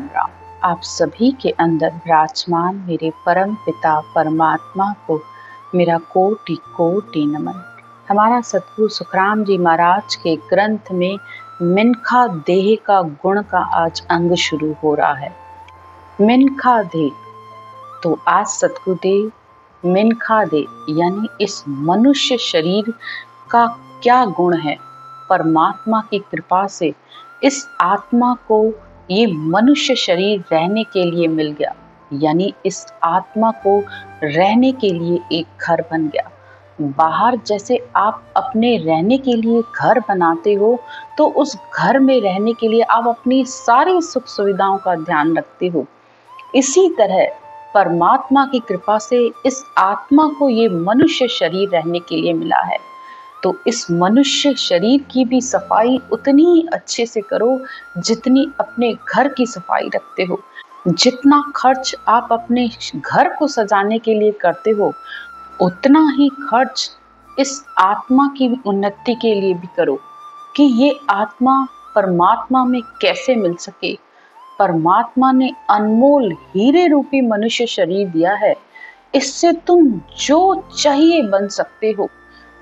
राम। आप सभी के अंदर विराजमान मेरे परम पिता परमात्मा को मेरा कोटि कोटि नमन। हमारा सतगुरु सुखराम जी महाराज के ग्रंथ में मिनखा देह का गुण का आज अंग शुरू हो रहा है। मिनखा देह, तो आज सतगुरुदेव मिनखा देह यानी इस मनुष्य शरीर का क्या गुण है। परमात्मा की कृपा से इस आत्मा को ये मनुष्य शरीर रहने के लिए मिल गया, यानी इस आत्मा को रहने के लिए एक घर बन गया। बाहर जैसे आप अपने रहने के लिए घर बनाते हो, तो उस घर में रहने के लिए आप अपनी सारी सुख सुविधाओं का ध्यान रखते हो। इसी तरह परमात्मा की कृपा से इस आत्मा को ये मनुष्य शरीर रहने के लिए मिला है। तो इस मनुष्य शरीर की भी सफाई उतनी ही अच्छे से करो जितनी अपने घर की सफाई रखते हो। जितना खर्च आप अपने घर को सजाने के लिए करते हो, उतना ही खर्च इस आत्मा की उन्नति के लिए भी करो कि ये आत्मा परमात्मा में कैसे मिल सके। परमात्मा ने अनमोल हीरे रूपी मनुष्य शरीर दिया है, इससे तुम जो चाहिए बन सकते हो।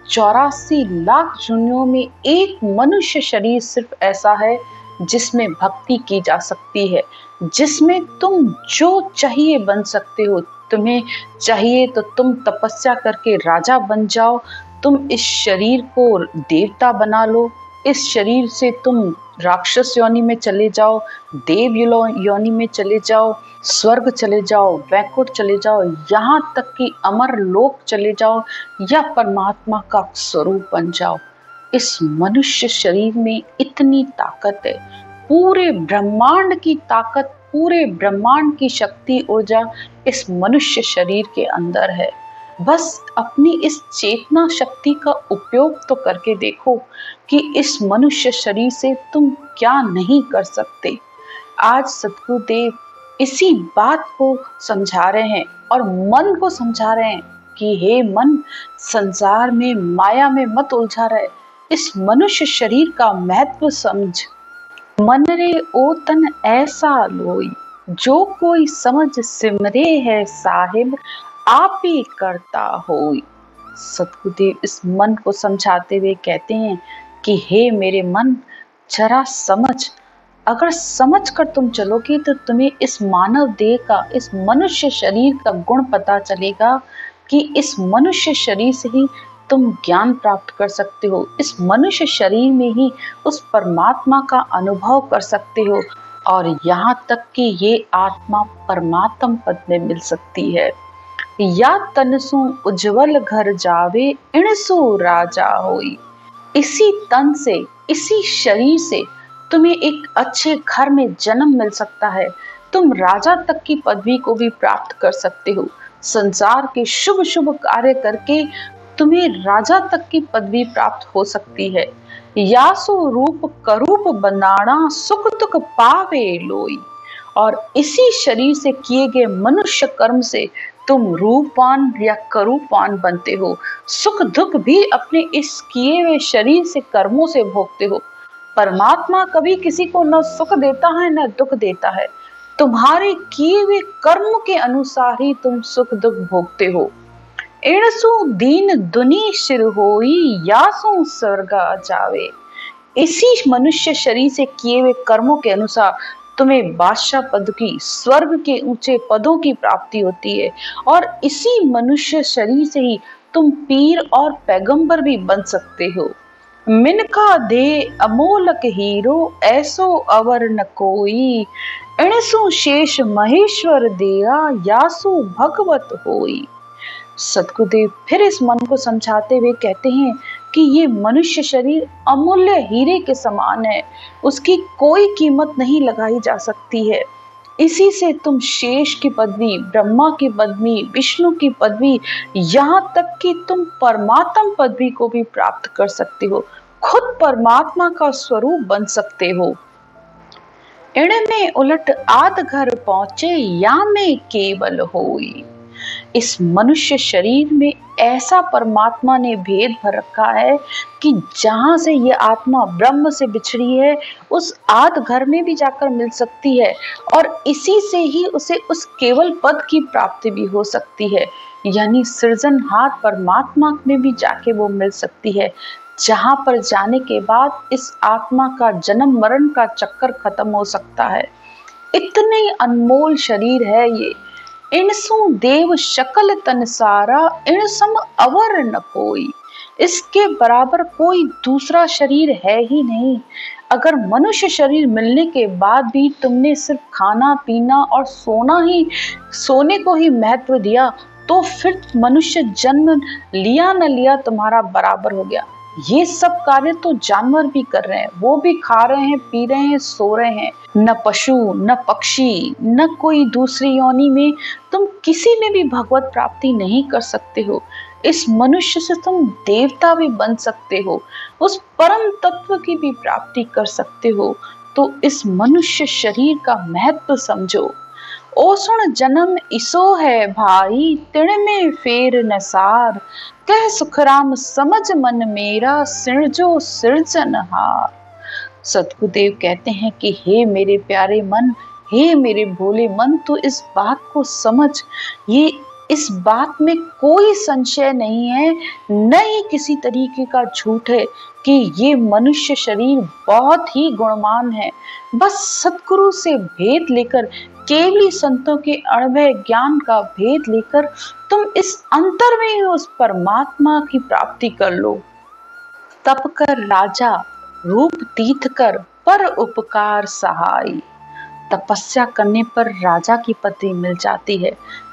84 लाख योनियों में एक मनुष्य शरीर सिर्फ ऐसा है जिसमें भक्ति की जा सकती है, जिसमें तुम जो चाहिए बन सकते हो। तुम्हें चाहिए तो तुम तपस्या करके राजा बन जाओ, तुम इस शरीर को देवता बना लो, इस शरीर से तुम राक्षस योनि में चले जाओ, देव योनि में चले जाओ, स्वर्ग चले जाओ, वैकुंठ चले जाओ, यहाँ तक कि अमर लोक चले जाओ या परमात्मा का स्वरूप बन जाओ। इस मनुष्य शरीर में इतनी ताकत है, पूरे ब्रह्मांड की ताकत, पूरे ब्रह्मांड की शक्ति ऊर्जा इस मनुष्य शरीर के अंदर है। बस अपनी इस चेतना शक्ति का उपयोग तो करके देखो कि इस मनुष्य शरीर से तुम क्या नहीं कर सकते। आज सतगुरुदेव इसी बात को समझा रहे हैं और मन को समझा रहे हैं कि हे मन, संसार में माया में मत उलझा रहे, इस मनुष्य शरीर का महत्व समझ। मन रे ओ तन ऐसा लोई, जो कोई समझ सिमरे है साहिब, आप ही करता होई। सतगुरुदेव इस मन को समझाते हुए कहते हैं कि हे मेरे मन, जरा समझ। अगर समझ कर तुम चलोगे तो तुम्हें इस मानव देह का, इस मनुष्य शरीर का गुण पता चलेगा कि इस मनुष्य शरीर से ही तुम ज्ञान प्राप्त कर सकते हो, इस मनुष्य शरीर में ही उस परमात्मा का अनुभव कर सकते हो, और यहाँ तक कि ये आत्मा परमात्म पद में मिल सकती है। या तनसु उज्जवल घर जावे, इणसु राजा होई। इसी तन से, इसी शरीर से तुम्हें एक अच्छे घर में जन्म मिल सकता है, तुम राजा तक की पदवी को भी प्राप्त कर सकते हो। संसार के शुभ शुभ कार्य करके तुम्हें राजा तक की पदवी प्राप्त हो सकती है। यासो रूप करूप बनाना, सुख दुख पावे लोई। और इसी शरीर से किए गए मनुष्य कर्म से तुम रूपवान या करूपवान बनते हो, सुख दुख भी अपने इस किए हुए शरीर से, कर्मों से भोगते हो। परमात्मा कभी किसी को न सुख देता है न दुख देता है, तुम्हारे किए हुए कर्म के अनुसार ही तुम सुख दुख भोगते हो। एणसु दीन दुनी सिर होई, यासु स्वर्गा जावे। इसी मनुष्य शरीर से किए हुए कर्मों के अनुसार तुम्हें बादशाह पद की, स्वर्ग के ऊंचे पदों की प्राप्ति होती है, और इसी मनुष्य शरीर से ही तुम पीर और पैगंबर भी बन सकते हो। मिनखा दे अमोलक हीरो, ऐसो अवर न कोई। इणसु शेष महेश्वर दिया, यासु भगवत होई। सतगुरुदेव फिर इस मन को समझाते हुए कहते हैं कि ये मनुष्य शरीर अमूल्य हीरे के समान है, उसकी कोई कीमत नहीं लगाई जा सकती है। इसी से तुम शेष की पदवी, ब्रह्मा की पदवी, विष्णु की पदवी, यहाँ तक कि तुम परमात्म पदवी को भी प्राप्त कर सकते हो, खुद परमात्मा का स्वरूप बन सकते हो। इण में उलट आद घर पहुंचे, या में केवल होई। इस मनुष्य शरीर में ऐसा परमात्मा ने भेद भर रखा है कि जहां से ये आत्मा ब्रह्म से बिछड़ी है उस आद घर में भी जाकर मिल सकती है और इसी से ही उसे उस केवल पद की प्राप्ति भी हो सकती है, यानी सृजनहार परमात्मा में भी जाके वो मिल सकती है, जहां पर जाने के बाद इस आत्मा का जन्म मरण का चक्कर खत्म हो सकता है। इतने अनमोल शरीर है ये। इनसु देव शकल तन सारा, इन सम अवर न कोई। इसके बराबर कोई दूसरा शरीर है ही नहीं। अगर मनुष्य शरीर मिलने के बाद भी तुमने सिर्फ खाना पीना और सोने को ही महत्व दिया तो फिर मनुष्य जन्म लिया न लिया तुम्हारा बराबर हो गया। ये सब कार्य तो जानवर भी कर रहे हैं, वो भी खा रहे हैं, पी रहे हैं, सो रहे हैं। न पशु न पक्षी न कोई दूसरी योनि में तुम किसी में भी भगवत प्राप्ति नहीं कर सकते हो। इस मनुष्य से तुम देवता भी बन सकते हो, उस परम तत्व की भी प्राप्ति कर सकते हो। तो इस मनुष्य शरीर का महत्व समझो। ओ सुन जन्म इसो है भाई, तिण में फेर न सार। कह सुखराम समझ मन मेरा, सिरजो सिरजनहार। सतगुरुदेव कहते हैं कि हे मेरे प्यारे मन, हे मेरे भोले मन, तो इस बात को समझ। ये इस बात में कोई संशय नहीं है, न ही किसी तरीके का झूठ है कि ये मनुष्य शरीर बहुत ही गुणवान है। बस सतगुरु से भेद लेकर, केवली संतों के अणभय ज्ञान का भेद लेकर तुम इस अंतर में ही उस परमात्मा की प्राप्ति कर लो। तप कर राजा, रूप तीर्थ कर, पर उपकार सहाय। तपस्या करने पर राजा की पदवी मिल जाती है,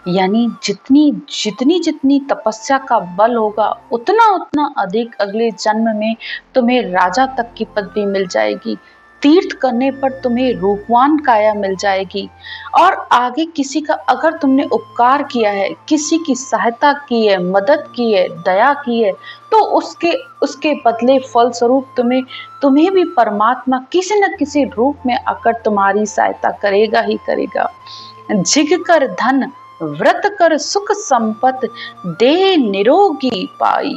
यानी जितनी तपस्या का बल होगा उतना उतना अधिक अगले जन्म में तुम्हें राजा तक की पदवी मिल जाएगी। तीर्थ करने पर तुम्हें रूपवान काया मिल जाएगी। और आगे किसी का अगर तुमने उपकार किया है, किसी की सहायता की है, मदद की है, दया की है, तो उसके बदले फल स्वरूप तुम्हें भी परमात्मा किसी न किसी रूप में आकर तुम्हारी सहायता करेगा ही करेगा। जिग कर धन, व्रत कर सुख संपत, देह निरोगी पाई।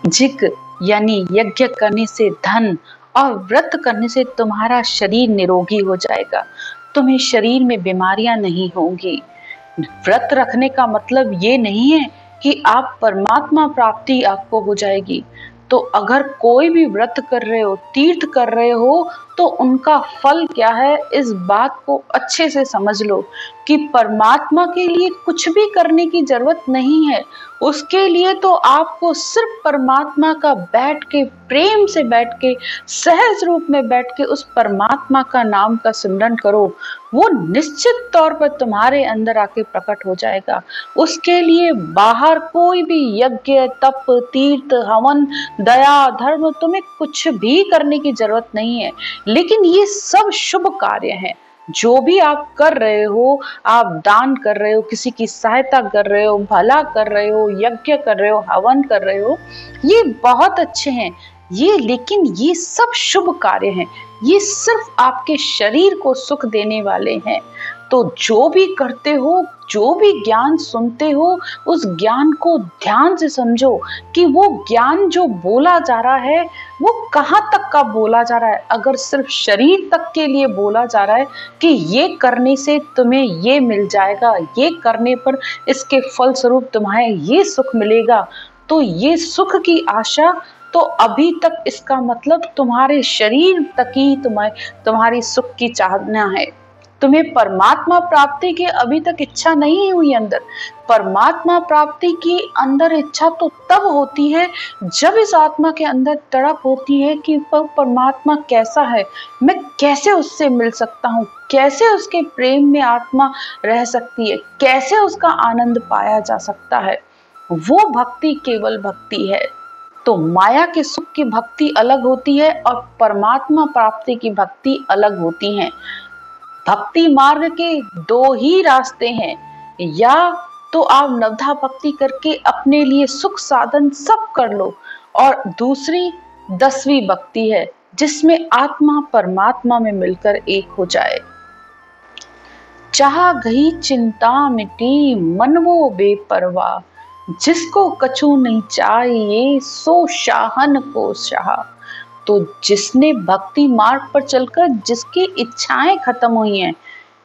जिग यानी यज्ञ करने से धन और व्रत करने से तुम्हारा शरीर निरोगी हो जाएगा, तुम्हें शरीर में बीमारियां नहीं होंगी। व्रत रखने का मतलब ये नहीं है कि आप परमात्मा प्राप्ति आपको हो जाएगी। तो अगर कोई भी व्रत कर रहे हो, तीर्थ कर रहे हो, तो उनका फल क्या है इस बात को अच्छे से समझ लो कि परमात्मा के लिए कुछ भी करने की जरूरत नहीं है। उसके लिए तो आपको सिर्फ परमात्मा का बैठ के, प्रेम से बैठ के, सहज रूप में बैठ के उस परमात्मा का नाम का सिमरन करो, वो निश्चित तौर पर तुम्हारे अंदर आके प्रकट हो जाएगा। उसके लिए बाहर कोई भी यज्ञ, तप, तीर्थ, हवन, दया, धर्म तुम्हें कुछ भी करने की जरूरत नहीं है। लेकिन ये सब शुभ कार्य हैं। जो भी आप कर रहे हो, आप दान कर रहे हो, किसी की सहायता कर रहे हो, भला कर रहे हो, यज्ञ कर रहे हो, हवन कर रहे हो, ये बहुत अच्छे हैं लेकिन ये सब शुभ कार्य हैं। ये सिर्फ आपके शरीर को सुख देने वाले हैं। तो जो भी करते हो, जो भी ज्ञान सुनते हो, उस ज्ञान को ध्यान से समझो कि वो ज्ञान जो बोला जा रहा है वो कहाँ तक का बोला जा रहा है। अगर सिर्फ शरीर तक के लिए बोला जा रहा है कि ये करने से तुम्हें ये मिल जाएगा, ये करने पर इसके फल स्वरूप तुम्हें ये सुख मिलेगा, तो ये सुख की आशा तो अभी तक, इसका मतलब तुम्हारे शरीर तक ही तुम्हारी सुख की चाहना है। तुम्हें परमात्मा प्राप्ति की अभी तक इच्छा नहीं हुई अंदर। परमात्मा प्राप्ति की अंदर इच्छा तो तब होती है जब इस आत्मा के अंदर तड़प होती है कि परमात्मा कैसा है, मैं कैसे उससे मिल सकता हूँ, कैसे उसके प्रेम में आत्मा रह सकती है, कैसे उसका आनंद पाया जा सकता है। वो भक्ति केवल भक्ति है। तो माया के सुख की भक्ति अलग होती है और परमात्मा प्राप्ति की भक्ति अलग होती है। भक्ति मार्ग के दो ही रास्ते हैं, या तो आप नवधा भक्ति करके अपने लिए सुख साधन सब कर लो, और दूसरी 10वीं भक्ति है जिसमें आत्मा परमात्मा में मिलकर एक हो जाए। चाह गई चिंता मिटी मन वो बेपरवाह, जिसको कछु नहीं चाहिए सो शाहन को शाह। तो जिसने भक्ति मार्ग पर चलकर जिसकी इच्छाएं खत्म हुई हैं,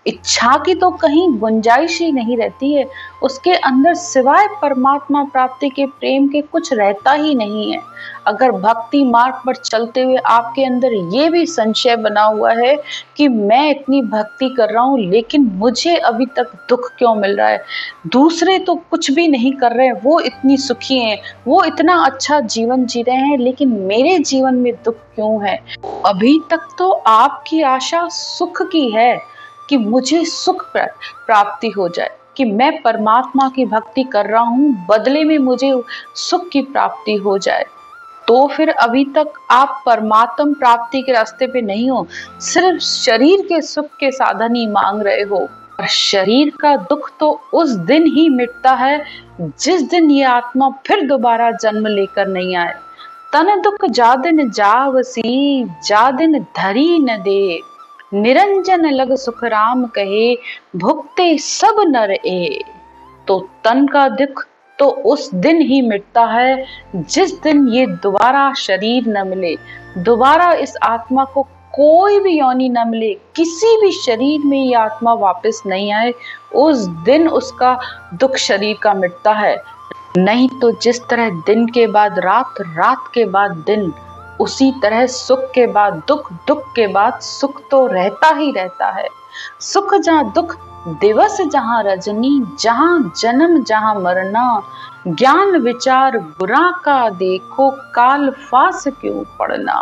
इच्छा की तो कहीं गुंजाइश ही नहीं रहती है, उसके अंदर सिवाय परमात्मा प्राप्ति के प्रेम के कुछ रहता ही नहीं है। अगर भक्ति मार्ग पर चलते हुए आपके अंदर ये भी संशय बना हुआ है कि मैं इतनी भक्ति कर रहा हूँ लेकिन मुझे अभी तक दुख क्यों मिल रहा है, दूसरे तो कुछ भी नहीं कर रहे हैं, वो इतनी सुखी हैं, वो इतना अच्छा जीवन जी रहे हैं, लेकिन मेरे जीवन में दुख क्यों है। अभी तक तो आपकी आशा सुख की है कि मुझे सुख प्राप्ति हो जाए, कि मैं परमात्मा की भक्ति कर रहा हूँ, बदले में मुझे सुख की प्राप्ति हो जाए। तो फिर अभी तक आप परमात्म प्राप्ति के रास्ते पे नहीं हो, सिर्फ शरीर के सुख के साधन ही मांग रहे हो। और शरीर का दुख तो उस दिन ही मिटता है जिस दिन ये आत्मा फिर दोबारा जन्म लेकर नहीं आए। तन दुख जा दिन जावसी, जा दिन धरी न दे, निरंजन लग सुख राम कहे, भुगते सब नर ए। तो तन का दुख तो उस दिन ही मिटता है जिस दिन ये दोबारा शरीर न मिले, दोबारा इस आत्मा को कोई भी योनि न मिले, किसी भी शरीर में ये आत्मा वापस नहीं आए, उस दिन उसका दुख शरीर का मिटता है। नहीं तो जिस तरह दिन के बाद रात, रात के बाद दिन, उसी तरह सुख के बाद दुख, दुख के बाद सुख तो रहता ही रहता है। सुख जहाँ दुख दिवस जहाँ रजनी, जहाँ जन्म जहाँ मरना, ज्ञान विचार बुरा का देखो, काल फास क्यों पड़ना।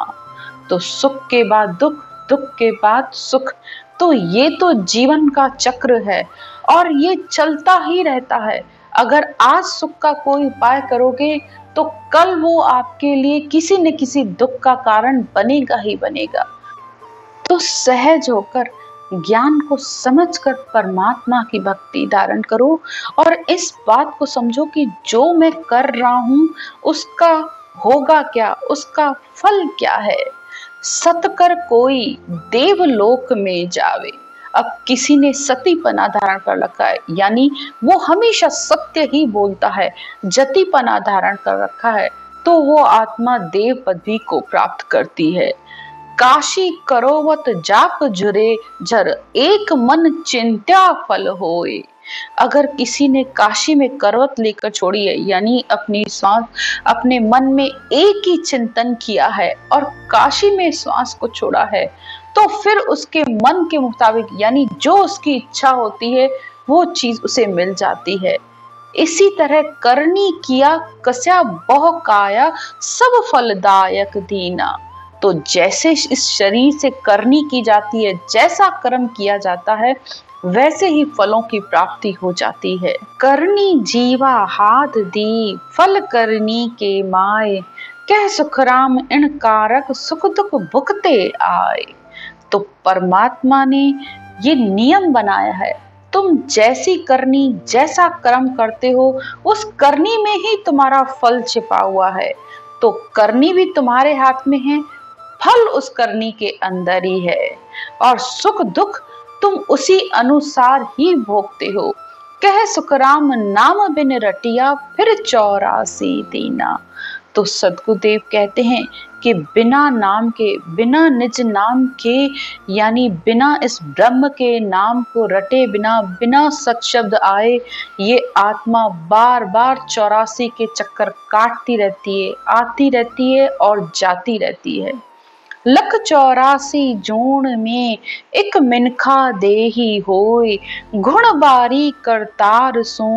तो सुख के बाद दुख, दुख के बाद सुख, तो ये तो जीवन का चक्र है और ये चलता ही रहता है। अगर आज सुख का कोई उपाय करोगे तो कल वो आपके लिए किसी न किसी दुख का कारण बनेगा ही बनेगा। तो सहज होकर ज्ञान को समझकर परमात्मा की भक्ति धारण करो और इस बात को समझो कि जो मैं कर रहा हूँ उसका होगा क्या, उसका फल क्या है। सतकर कोई देवलोक में जावे। अब किसी ने सतीपना धारण कर रखा है, यानी वो हमेशा सत्य ही बोलता है, जतिपना धारण कर रखा है, तो वो आत्मा देव पदवी को प्राप्त करती है। काशी करोवत जाप जुरे झर, एक मन चिंत्या फल होए। अगर किसी ने काशी में करवत लेकर छोड़ी है, यानी अपनी श्वास अपने मन में एक ही चिंतन किया है और काशी में श्वास को छोड़ा है, तो फिर उसके मन के मुताबिक यानी जो उसकी इच्छा होती है वो चीज उसे मिल जाती है। इसी तरह करनी किया कस्या बहु काया, सब फलदायक दीना। तो जैसे इस शरीर से करनी की जाती है, जैसा कर्म किया जाता है, वैसे ही फलों की प्राप्ति हो जाती है। करनी जीवा हाथ दी, फल करनी के माए, कह सुखराम इन कारक, सुख दुख भुगते आए। तो परमात्मा ने ये नियम बनाया है, तुम जैसी करनी, जैसा कर्म करते हो, उस करनी में ही तुम्हारा फल छिपा हुआ है। तो करनी भी तुम्हारे हाथ में है, फल उस करनी के अंदर ही है, और सुख दुख तुम उसी अनुसार ही भोगते हो। कह सुखराम नाम बिन रटिया, फिर 84 दीना। तो सद्गुरुदेव कहते हैं कि बिना नाम के, बिना निज नाम के, यानी बिना इस ब्रह्म के नाम को रटे बिना, बिना सत शब्द आए, ये आत्मा बार बार 84 के चक्कर काटती रहती है, आती रहती है और जाती रहती है। लख 84 जोन में एक मिनखा देही होय, गुण बारी करतार सो,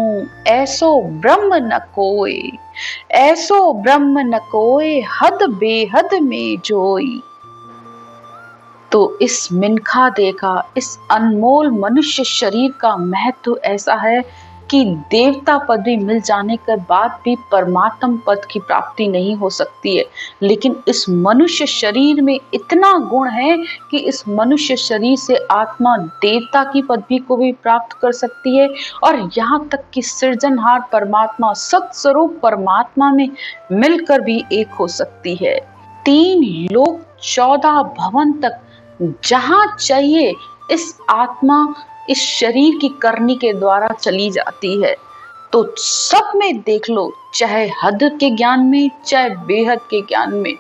ऐसो ब्रह्म न कोय, ऐसो ब्रह्म न कोय, हद बेहद में जोई। तो इस मिनखा देह का, इस अनमोल मनुष्य शरीर का महत्व ऐसा है कि देवता पदवी मिल जाने के बाद भी परमात्म पद की प्राप्ति नहीं हो सकती है, लेकिन इस मनुष्य शरीर में इतना गुण है कि इस मनुष्य शरीर से आत्मा देवता की पदवी को भी प्राप्त कर सकती है, और यहाँ तक कि सृजनहार परमात्मा, सत्स्वरूप परमात्मा में मिलकर भी एक हो सकती है। 3 लोक 14 भवन तक जहाँ चाहिए इस आत्मा इस शरीर की करनी के द्वारा चली जाती है। तो सब में देख लो, चाहे हद के ज्ञान में चाहे बेहद के ज्ञान में,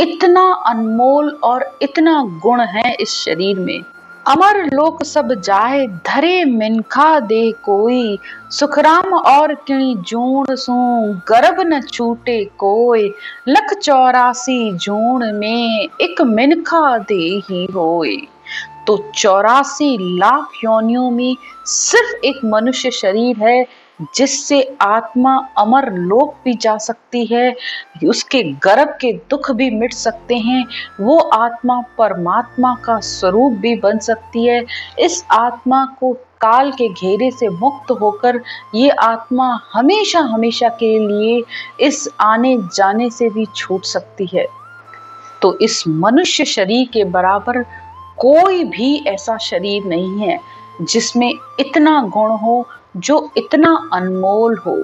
इतना अनमोल और इतना गुण है इस शरीर में। अमर लोक सब जाए धरे मिनखा दे कोई, सुखराम और किणी जूण सू गर्भ न छूटे कोय, लख 84 जूण में एक मिनखा दे ही होय। तो 84 लाख योनियों में सिर्फ एक मनुष्य शरीर है जिससे आत्मा अमर लोक भी जा सकती है, उसके गर्भ के दुख भी मिट सकते हैं, वो आत्मा परमात्मा का स्वरूप भी बन सकती है। इस आत्मा को काल के घेरे से मुक्त होकर ये आत्मा हमेशा हमेशा के लिए इस आने जाने से भी छूट सकती है। तो इस मनुष्य शरीर के बराबर कोई भी ऐसा शरीर नहीं है जिसमें इतना गुण हो, जो इतना अनमोल हो।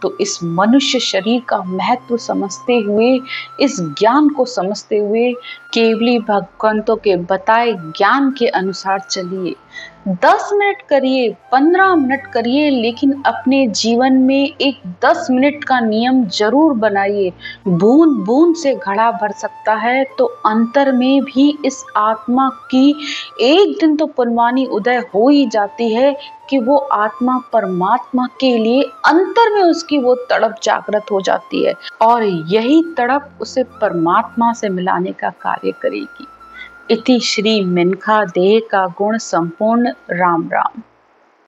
तो इस मनुष्य शरीर का महत्व समझते हुए, इस ज्ञान को समझते हुए, केवली भगवंतों के बताए ज्ञान के अनुसार चलिए। 10 मिनट करिए, 15 मिनट करिए, लेकिन अपने जीवन में एक 10 मिनट का नियम जरूर बनाइए। बूंद बूंद से घड़ा भर सकता है, तो अंतर में भी इस आत्मा की एक दिन तो पुनवानी उदय हो ही जाती है कि वो आत्मा परमात्मा के लिए अंतर में उसकी वो तड़प जागृत हो जाती है, और यही तड़प उसे परमात्मा से मिलाने का कार्य करेगी। इति श्री मिनखा देह का गुण संपूर्ण। राम राम।